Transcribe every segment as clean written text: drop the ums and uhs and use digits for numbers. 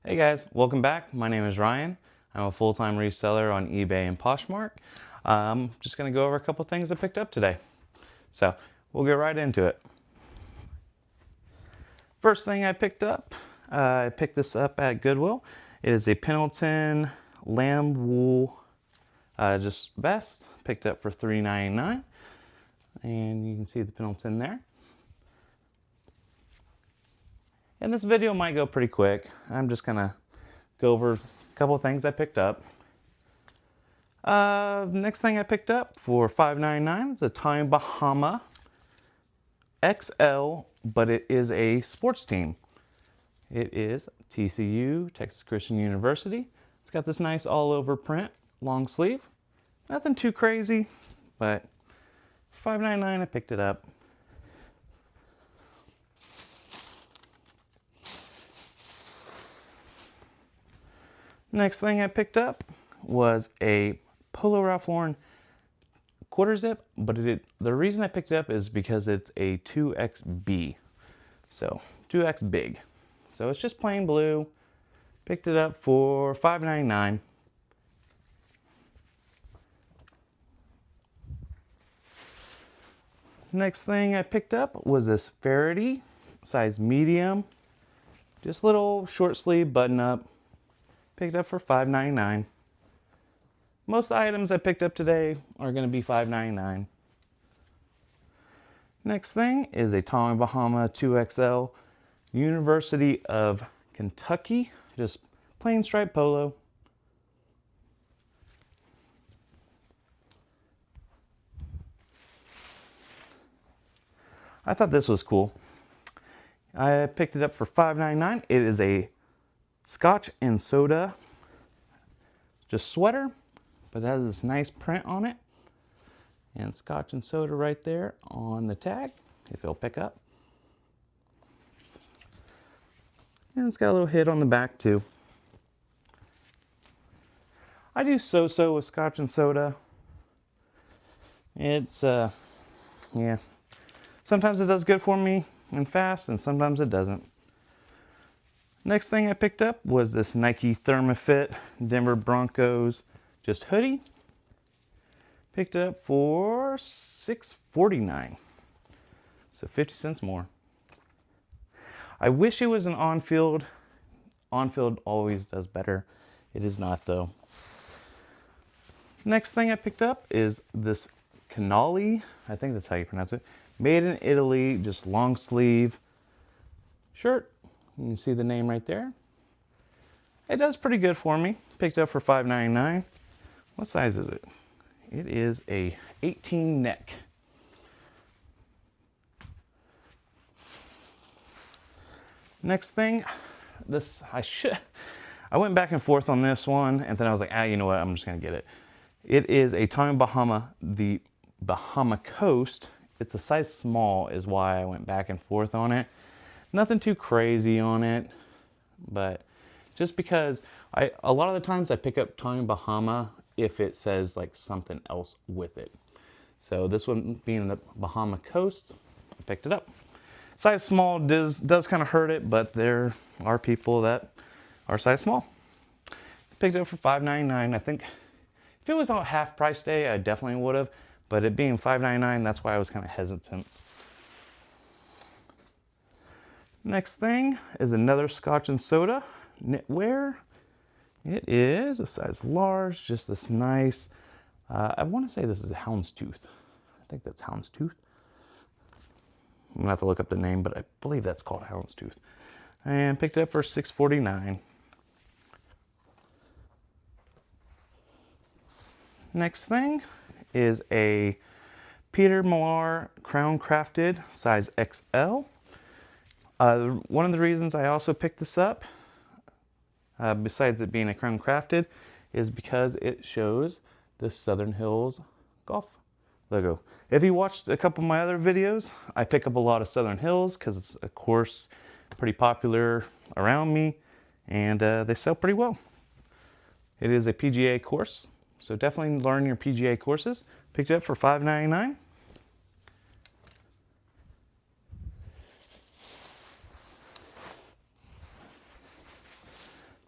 Hey guys, welcome back. My name is Ryan. I'm a full-time reseller on eBay and Poshmark. Just going to go over a couple things I picked up today. So we'll get right into it. First thing I picked up, I picked this up at Goodwill. It is a Pendleton lamb wool just vest. Picked up for $3.99, and you can see the Pendleton there. And this video might go pretty quick. I'm just gonna go over a couple of things I picked up. Next thing I picked up for $5.99 is a Tommy Bahama XL, but it is a sports team. It is TCU, Texas Christian University. It's got this nice all-over print, long sleeve. Nothing too crazy, but for $5.99 I picked it up. Next thing I picked up was a Polo Ralph Lauren quarter zip, but the reason I picked it up is because it's a 2XB, so 2X big. So it's just plain blue. Picked it up for $5.99. Next thing I picked up was this Faraday, size medium, just little short sleeve button up. Picked up for $5.99. Most items I picked up today are going to be $5.99. Next thing is a Tommy Bahama 2XL University of Kentucky, just plain striped polo. I thought this was cool. I picked it up for $5.99. It is a Scotch and soda, just sweater, but it has this nice print on it. And Scotch and soda right there on the tag, if it'll pick up. And it's got a little hit on the back too. I do so-so with Scotch and soda. It's, yeah. Sometimes it does good for me and fast, and sometimes it doesn't. Next thing I picked up was this Nike Thermafit Denver Broncos just hoodie. Picked it up for $6.49, so 50 cents more. I wish it was an on-field. On-field always does better. It is not though. Next thing I picked up is this Canali, I think that's how you pronounce it. Made in Italy, just long sleeve shirt. You can see the name right there. It does pretty good for me. Picked up for $5.99. What size is it? It is a 18 neck. Next thing, I went back and forth on this one, and then I was like, you know what, I'm just gonna get it. It is a Tommy Bahama, the Bahama Coast. It's a size small is why I went back and forth on it. Nothing too crazy on it, but just because a lot of the times I pick up Tommy Bahama if it says like something else with it. So this one being the Bahama Coast, I picked it up. Size small does kind of hurt it, but there are people that are size small. Picked it up for $5.99. I think if it was on half price day, I definitely would have, but it being $5.99, that's why I was kind of hesitant. Next thing is another Scotch and soda knitwear. It is a size large, just this nice, I want to say this is a houndstooth. I think that's houndstooth. I'm gonna have to look up the name, but I believe that's called houndstooth. And picked it up for $6.49. Next thing is a Peter Millar Crown Crafted size XL. One of the reasons I also picked this up, besides it being a Crown Crafted, is because it shows the Southern Hills golf logo. If you watched a couple of my other videos, I pick up a lot of Southern Hills because it's a course pretty popular around me, and they sell pretty well. It is a PGA course, so definitely learn your PGA courses. Picked it up for $5.99.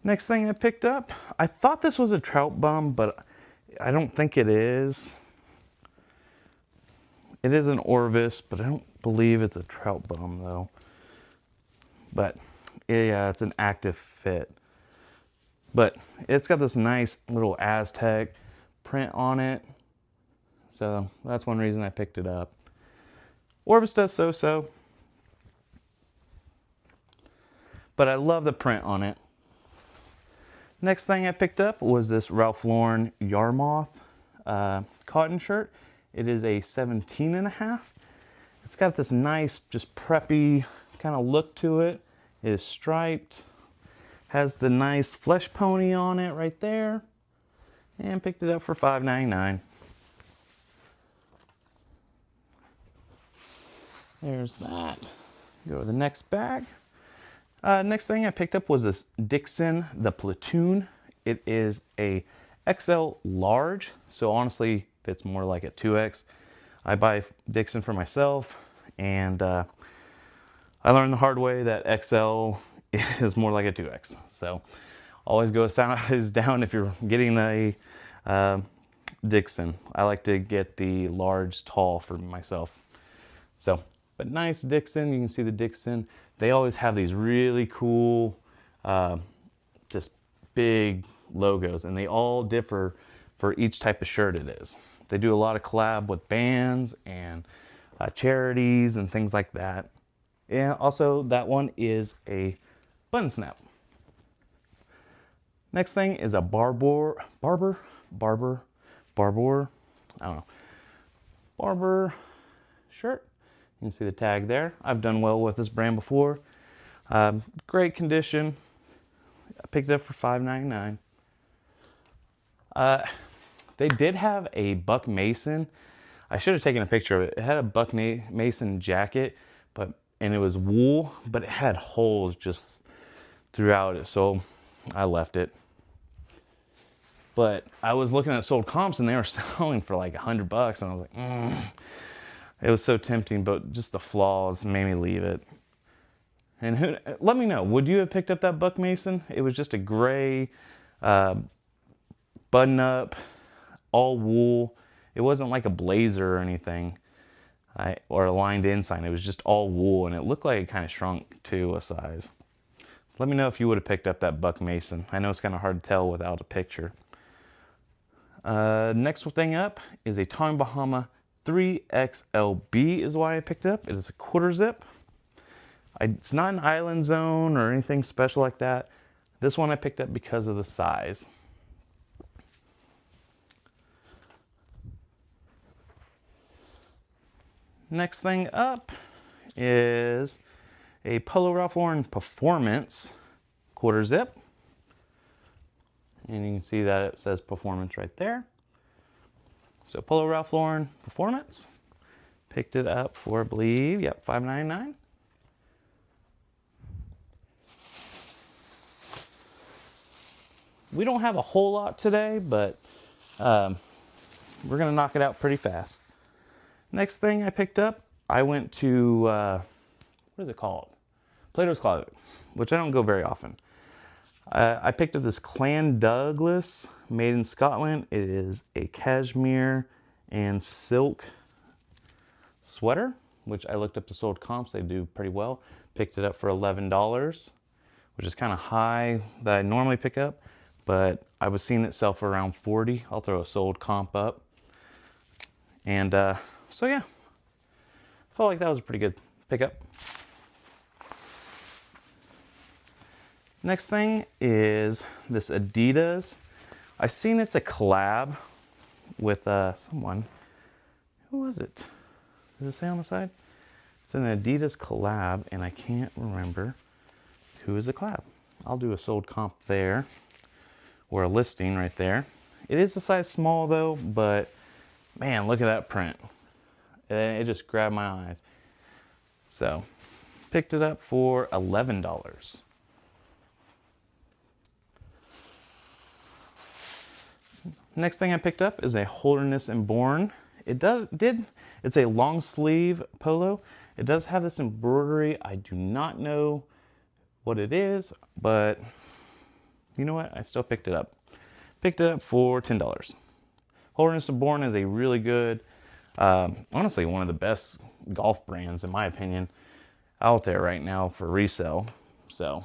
Next thing I picked up, I thought this was a trout bum, but I don't think it is. It is an Orvis, but I don't believe it's a trout bum though. But yeah, it's an active fit. But it's got this nice little Aztec print on it. So that's one reason I picked it up. Orvis does so. But I love the print on it. Next thing I picked up was this Ralph Lauren Yarmouth cotton shirt. It is a 17.5. It's got this nice, just preppy kind of look to it. It is striped. Has the nice flesh pony on it right there. And picked it up for $5.99. There's that. Go to the next bag. Next thing I picked up was this Dixon, the Platoon. It is a XL large, so honestly fits more like a 2X. I buy Dixon for myself, and I learned the hard way that XL is more like a 2X. So always go a size down if you're getting a Dixon. I like to get the large tall for myself. So, but nice Dixon. You can see the Dixon. They always have these really cool, just big logos, and they all differ for each type of shirt it is. They do a lot of collab with bands and charities and things like that. And also that one is a button snap. Next thing is a barber, I don't know, barber shirt. You can see the tag there. I've done well with this brand before. Great condition. I picked it up for $5.99. They did have a Buck Mason. I should have taken a picture of it. It had a Buck Mason jacket, and it was wool, but it had holes just throughout it, so I left it. But I was looking at sold comps, and they were selling for like $100, and I was like, It was so tempting, but just the flaws made me leave it. And let me know, would you have picked up that Buck Mason? It was just a gray button-up, all wool. It wasn't like a blazer or anything, or a lined-in sign. It was just all wool, and it looked like it kind of shrunk to a size. So let me know if you would have picked up that Buck Mason. I know it's kind of hard to tell without a picture. Next thing up is a Tommy Bahama 3XLB is why I picked it up. It is a quarter zip. It's not an island zone or anything special like that. This one I picked up because of the size. Next thing up is a Polo Ralph Lauren Performance quarter zip. And you can see that it says Performance right there. So Polo Ralph Lauren Performance. Picked it up for, I believe, yep, $5.99. We don't have a whole lot today, but we're gonna knock it out pretty fast. Next thing I picked up, I went to, what is it called? Plato's Closet, which I don't go very often. I picked up this Clan Douglas, made in Scotland. It is a cashmere and silk sweater, which I looked up the sold comps. They do pretty well. Picked it up for $11, which is kind of high that I normally pick up, but I was seeing it sell for around $40. I'll throw a sold comp up. And so yeah, felt like that was a pretty good pickup. Next thing is this Adidas. I seen it's a collab with someone. Who was it? Does it say on the side? It's an Adidas collab, and I can't remember who is the collab. I'll do a sold comp there, or a listing right there. It is a size small though, but man, look at that print. It just grabbed my eyes. So, picked it up for $11. Next thing I picked up is a Holderness and Bourne. It's a long sleeve polo. It does have this embroidery. I do not know what it is, but You know what? I still picked it up. Picked it up for $10. Holderness of Bourne is a really good, honestly, one of the best golf brands, in my opinion, out there right now for resale. So,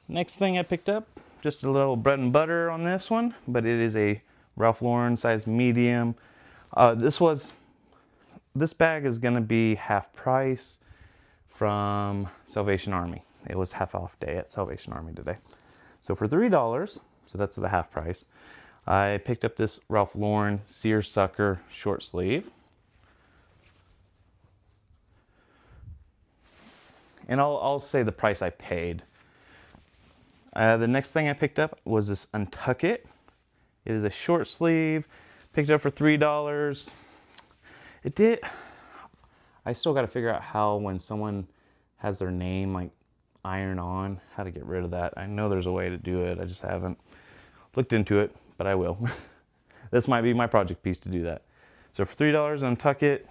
next thing I picked up, just a little bread and butter on this one, but it is a Ralph Lauren size medium. This bag is gonna be half price from Salvation Army. It was half off day at Salvation Army today. So for $3, so that's the half price, I picked up this Ralph Lauren Seersucker short sleeve. And I'll say the price I paid. The next thing I picked up was this Untuck It. It is a short sleeve. Picked it up for $3. I still got to figure out how, when someone has their name like iron on, how to get rid of that. I know there's a way to do it. I just haven't looked into it, but I will. This might be my project piece to do that. So for $3, Untuck It.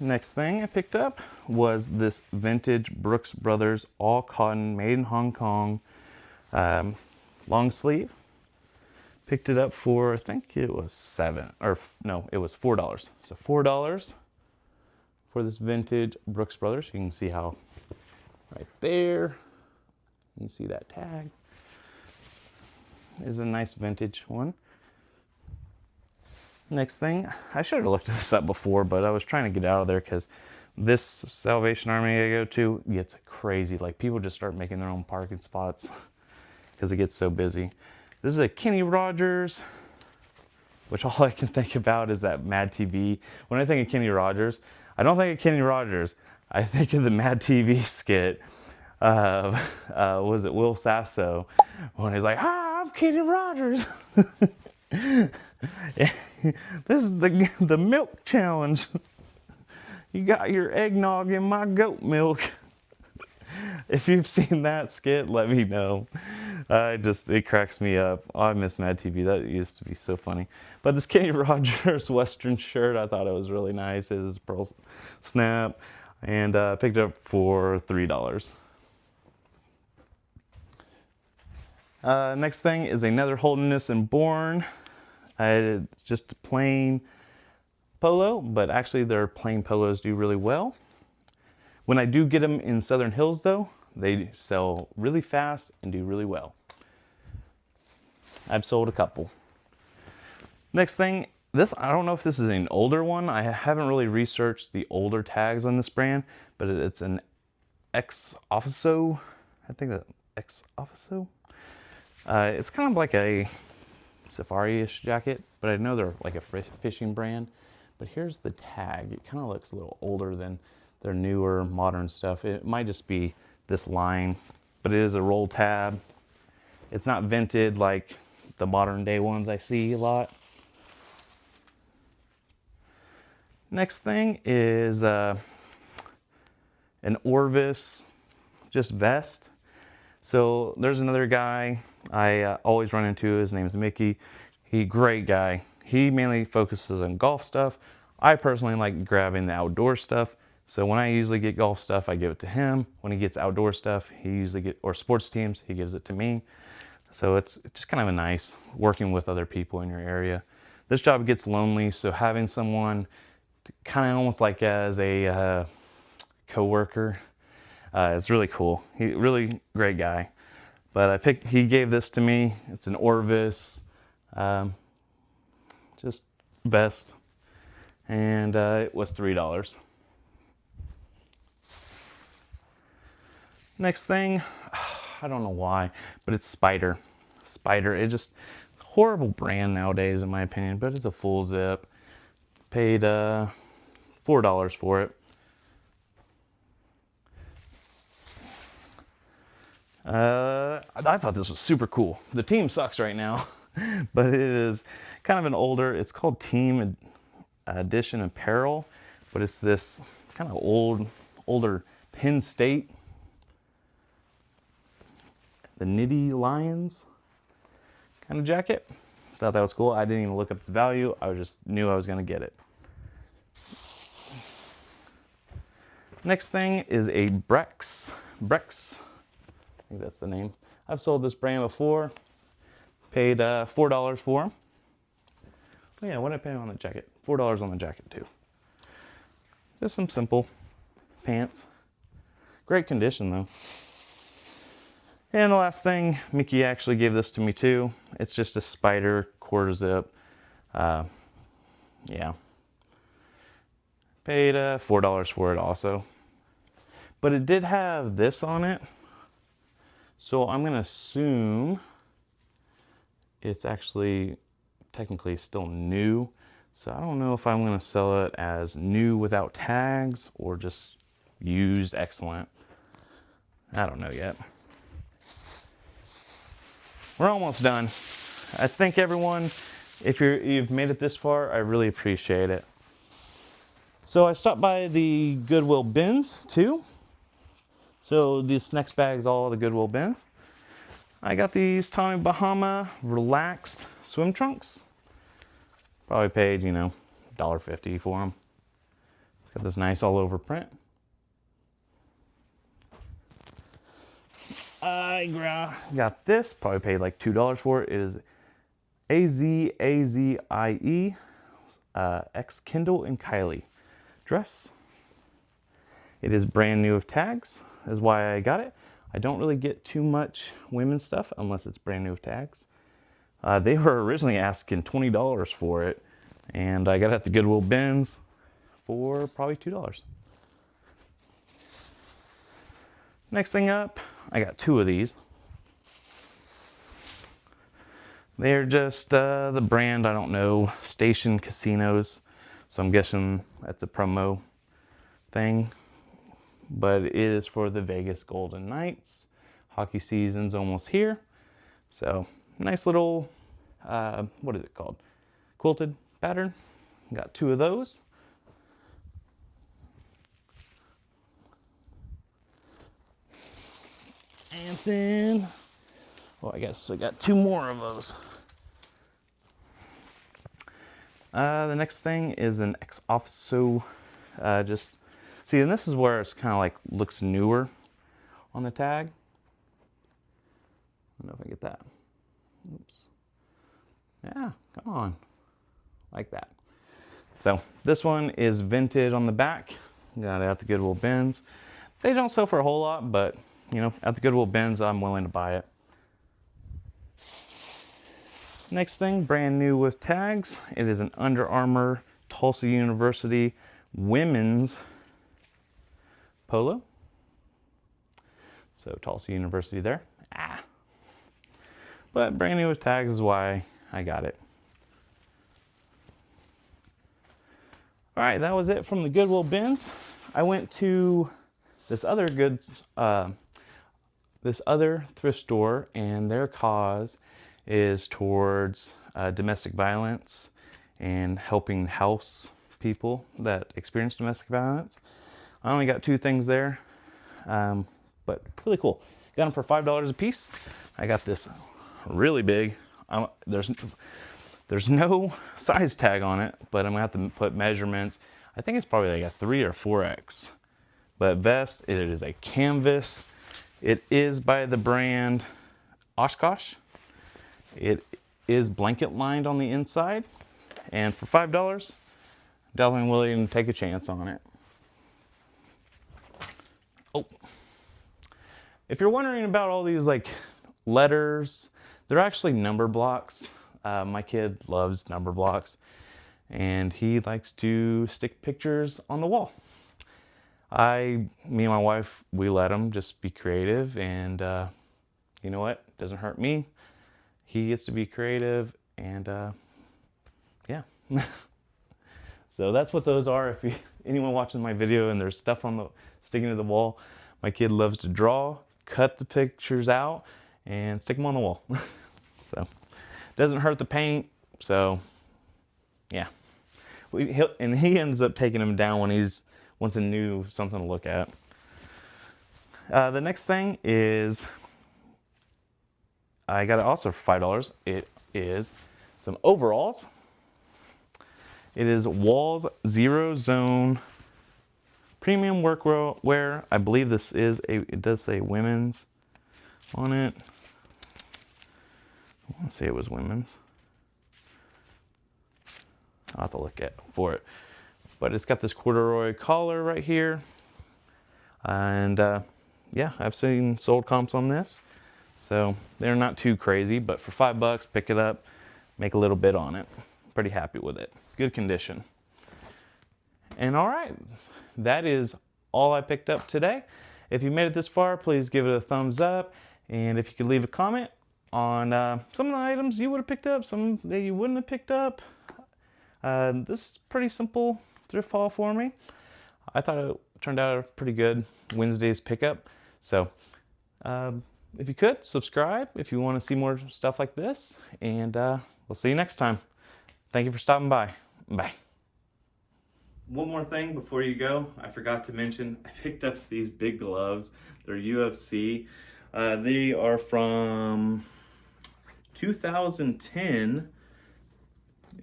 Next thing I picked up was this vintage Brooks Brothers all cotton, made in Hong Kong, long sleeve. Picked it up for, I think it was it was $4. So $4 for this vintage Brooks Brothers. You can see how right there, you see that tag. Is a nice vintage one. Next thing, I should have looked this up before, but I was trying to get out of there because this Salvation Army I go to gets crazy. Like, people just start making their own parking spots because it gets so busy. This is a Kenny Rogers, which all I can think about is that Mad TV. When I think of Kenny Rogers, I don't think of Kenny Rogers. I think of the Mad TV skit of, was it Will Sasso? When he's like, "Hi, I'm Kenny Rogers." This is the milk challenge. You got your eggnog in my goat milk. If you've seen that skit, let me know. It cracks me up. Oh, I miss Mad TV. That used to be so funny. But this Kenny Rogers Western shirt, I thought it was really nice. It is pearl snap, and picked it up for $3. Next thing is another Holderness and Bourne. It's just a plain polo, but actually their plain polos do really well. When I do get them in Southern Hills though, they sell really fast and do really well. I've sold a couple. Next thing, I don't know if this is an older one. I haven't really researched the older tags on this brand, but it's an ex-officio. I think that ex-officio. It's kind of like a safari-ish jacket, but I know they're like a fishing brand. But here's the tag. It kind of looks a little older than their newer modern stuff. It might just be this line, but it is a roll tab. It's not vented like the modern day ones I see a lot. Next thing is an Orvis just vest. So there's another guy I always run into. His name is Mickey. Great guy. He mainly focuses on golf stuff. I personally like grabbing the outdoor stuff. So when I usually get golf stuff, I give it to him. When he gets outdoor stuff, or sports teams, he gives it to me. So it's just kind of a nice working with other people in your area. This job gets lonely, so having someone kind of almost like as a co-worker, it's really cool. Really great guy. But he gave this to me. It's an Orvis, just vest, and it was $3. Next thing, I don't know why, but it's Spider. It's just a horrible brand nowadays in my opinion, but it's a full zip. Paid $4 for it. I thought this was super cool. The team sucks right now, but it is kind of an older, it's called Team Edition Apparel, but it's this kind of older Penn State, the Nitty Lions kind of jacket. Thought that was cool. I didn't even look up the value. I just knew I was going to get it. Next thing is a Brex. Brex, I think that's the name. I've sold this brand before. Paid $4 for them. Oh yeah, what did I pay on the jacket? $4 on the jacket too. Just some simple pants. Great condition though. And the last thing, Mickey actually gave this to me too. It's just a spider quarter zip. Yeah. Paid $4 for it also. But it did have this on it. So I'm gonna assume it's actually technically still new. So I don't know if I'm gonna sell it as new without tags or just used excellent. I don't know yet. We're almost done. I thank everyone. If you've made it this far, I really appreciate it. So I stopped by the Goodwill bins too. So this next bag is all the Goodwill bins. I got these Tommy Bahama relaxed swim trunks. Probably paid, you know, $1.50 for them. It's got this nice all over print. I got this, probably paid like $2 for it. It is AZIE X Kindle and Kylie dress. It is brand new with tags, is why I got it. I don't really get too much women's stuff unless it's brand new with tags. They were originally asking $20 for it, and I got it at the Goodwill bins for probably $2. Next thing up, I got two of these. They're just the brand, I don't know, Station Casinos. So I'm guessing that's a promo thing. But it is for the Vegas Golden Knights. Hockey season's almost here. So nice little, what is it called? Quilted pattern. Got two of those. And then, well, I guess I got two more of those. The next thing is an ex-officio, just, see, and this is where it's kind of like looks newer on the tag. I don't know if I get that. Oops. Yeah, come on. Like that. So this one is vented on the back. Got it at the Goodwill bins. They don't sell for a whole lot, but you know, at the Goodwill bins, I'm willing to buy it. Next thing, brand new with tags. It is an Under Armour Tulsa University women's polo. So Tulsa University there. But brand new with tags is why I got it. All right, that was it from the Goodwill bins. I went to this other thrift store, and their cause is towards domestic violence and helping house people that experience domestic violence. I only got two things there, but really cool. Got them for $5 a piece. I got this really big. There's no size tag on it, but I'm gonna have to put measurements. I think it's probably like a 3 or 4X. But vest, it is a canvas. It is by the brand Oshkosh. It is blanket lined on the inside. And for $5, definitely willing to take a chance on it. Oh. If you're wondering about all these like letters, they're actually number blocks. My kid loves number blocks, and he likes to stick pictures on the wall. Me and my wife, we let him just be creative, and you know what? It doesn't hurt me. He gets to be creative, and yeah. So that's what those are. If anyone watching my video and there's stuff on sticking to the wall, my kid loves to draw, cut the pictures out, and stick them on the wall. So doesn't hurt the paint. So yeah, and he ends up taking them down when he's wants something to look at. The next thing is, I got it also for $5. It is some overalls. It is Walls Zero Zone Premium workwear. I believe this is it does say women's on it. I want to say it was women's. I'll have to look for it. But it's got this corduroy collar right here. And yeah, I've seen sold comps on this. So they're not too crazy, but for $5, pick it up, make a little bit on it. Pretty happy with it. Good condition. And all right, that is all I picked up today. If you made it this far, please give it a thumbs up. And if you could leave a comment on some of the items you would have picked up, some that you wouldn't have picked up. This is pretty simple thrift haul for me. I thought it turned out pretty good Wednesday's pickup. So if you could, subscribe if you want to see more stuff like this. And we'll see you next time. Thank you for stopping by. Bye. One more thing before you go, I forgot to mention, I picked up these big gloves. They're UFC. They are from 2010.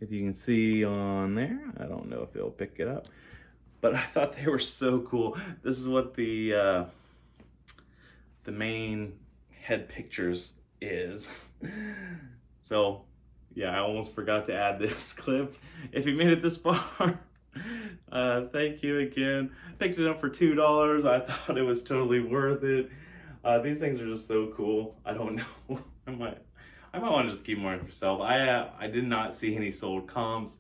If you can see on there, I don't know if it'll pick it up, but I thought they were so cool. This is what the main head pictures is. So yeah, I almost forgot to add this clip. If you made it this far, thank you again. Picked it up for $2. I thought it was totally worth it. These things are just so cool. I don't know. I might want to just keep them for myself. I did not see any sold comps.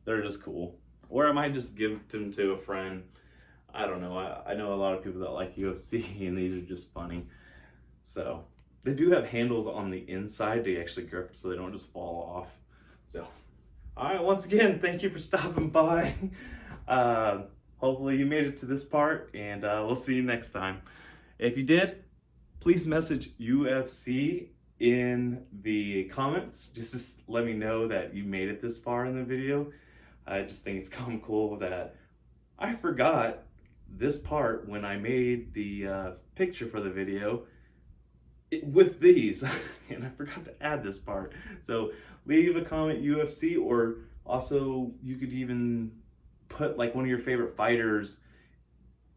They're just cool. Or I might just give them to a friend. I don't know. I know a lot of people that like UFC, and these are just funny. So they do have handles on the inside to actually grip so they don't just fall off. So, all right, once again, thank you for stopping by. Hopefully you made it to this part, and we'll see you next time. If you did, please message UFC in the comments just to let me know that you made it this far in the video. I just think it's kind of cool that I forgot this part when I made the picture for the video with these, and I forgot to add this part. So leave a comment UFC, or also you could even put like one of your favorite fighters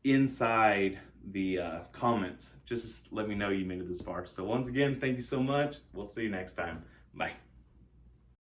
inside the comments. Just let me know you made it this far. So once again, thank you so much. We'll see you next time. Bye.